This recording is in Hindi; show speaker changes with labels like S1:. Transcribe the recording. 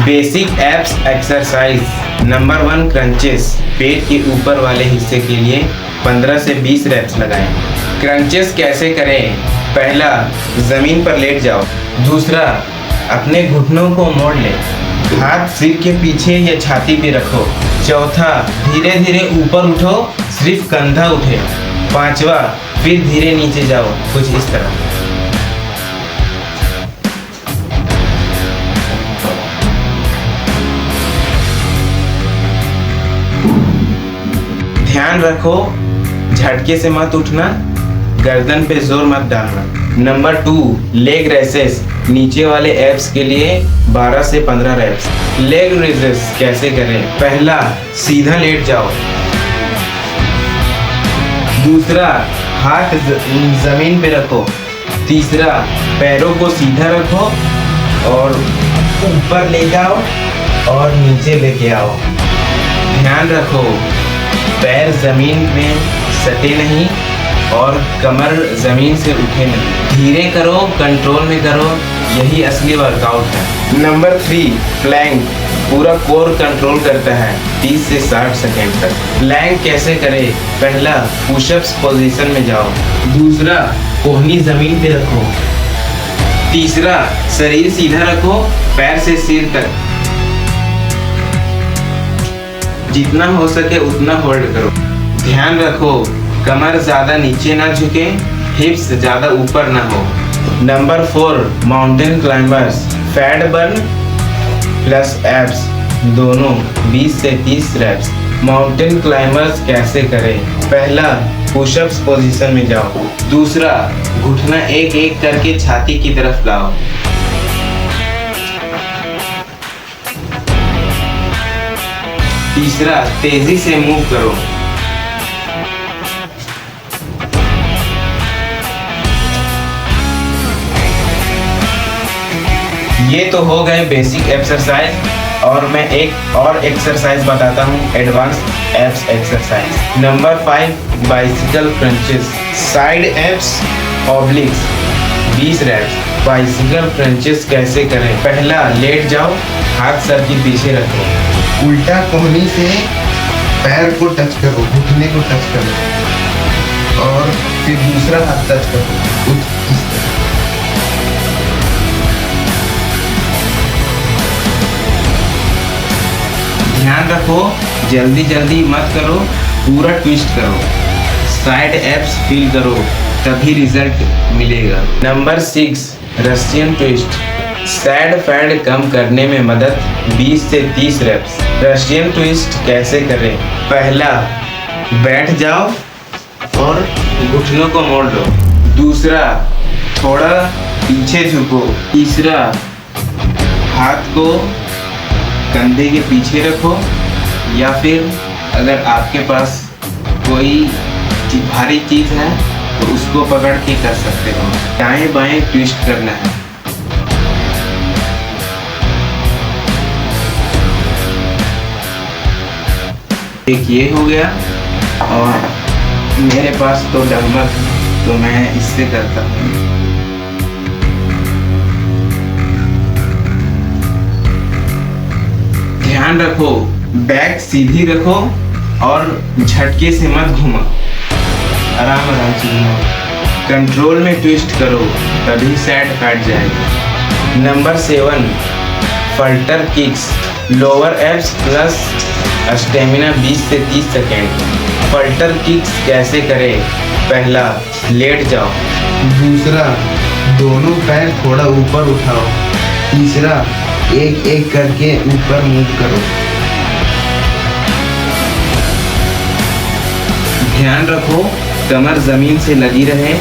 S1: Basic abs exercise number 1 crunches. पेट के ऊपर वाले हिस्से के लिए 15 से 20 रेप्स लगाएं। क्रंचेस कैसे करें? पहला, जमीन पर लेट जाओ। दूसरा, अपने घुटनों को मोड़ लें। हाथ सिर के पीछे या छाती पे रखो। चौथा, धीरे धीरे ऊपर उठो, सिर्फ कंधा उठे। पांचवा, फिर धीरे नीचे जाओ, कुछ इस तरह। ध्यान रखो, झटके से मत उठना, गर्दन पे जोर मत डालना। Number 2, leg raises. नीचे वाले एब्स के लिए 12 से 15 रेप्स। लेग रेसेस कैसे करें? पहला, सीधा लेट जाओ। दूसरा, हाथ जमीन पे रखो। तीसरा, पैरों को सीधा रखो और ऊपर ले जाओ और नीचे लेके आओ। ध्यान रखो, पैर जमीन में सटे नहीं और कमर जमीन से उठे नहीं। धीरे करो, कंट्रोल में करो, यही असली वर्कआउट है। Number 3, plank. पूरा कोर कंट्रोल करता है 30 से 60 सेकेंड तक। प्लैंक कैसे करें? पहला, पुशअप्स पोजीशन में जाओ। दूसरा, कोहनी जमीन पे रखो। तीसरा, शरीर सीधा रखो, पैर से सिर तक। जितना हो सके उतना होल्ड करो। ध्यान रखो, कमर ज्यादा नीचे ना झुके, हिप्स ज्यादा ऊपर ना हो। Number 4, mountain climbers. Fat burn plus abs दोनों 20 से 30 रेप्स। माउंटेन क्लाइंबर्स कैसे करें? पहला, पुशअप्स पोजीशन में जाओ। दूसरा, घुटना एक एक करके छाती की तरफ लाओ। तीसरा, तेजी से मूव करो। ये तो हो गए बेसिक एक्सरसाइज और मैं एक और एक्सरसाइज बताता हूँ, advance abs exercise. Number 5, bicycle crunches. Side abs obliques 20 reps. Bicycle crunches कैसे करें? पहला, लेट जाओ, हाथ सर के पीछे रखो।
S2: उल्टा कोहनी से पैर को टच करो, घुटने को टच करो और फिर दूसरा हाथ टच करो। इस तरह।
S1: ध्यान रखो, जल्दी जल्दी मत करो, पूरा ट्विस्ट करो। साइड एब्स फील करो, तभी रिजल्ट मिलेगा। Number 6, Russian twist. Side fat कम करने में मदद 20 से 30 रेप्स। रशियन ट्विस्ट कैसे करें? पहला, बैठ जाओ और घुटनों को मोड़ लो। दूसरा, थोड़ा पीछे झुको। तीसरा, हाथ को कंधे के पीछे रखो या फिर अगर आपके पास कोई भारी चीज है तो उसको पकड़ के कर सकते हो। दाएं बाएं ट्विस्ट करना है। एक ये हो गया और मेरे पास तो डम्बल है तो मैं इससे करता हूँ। ध्यान रखो, बैक सीधी रखो और झटके से मत घुमा, आराम आराम से घुमाओ। कंट्रोल में ट्विस्ट करो, तभी सैड फैट जाएगा। Number 7, flutter kicks. Lower abs plus stamina 20 से 30 सेकेंड। फल्टर किक्स कैसे करें? पहला, लेट जाओ।
S2: दूसरा, दोनों पैर थोड़ा ऊपर उठाओ। तीसरा, एक एक करके ऊपर मूव करो।
S1: ध्यान रखो, कमर जमीन से लगी रहे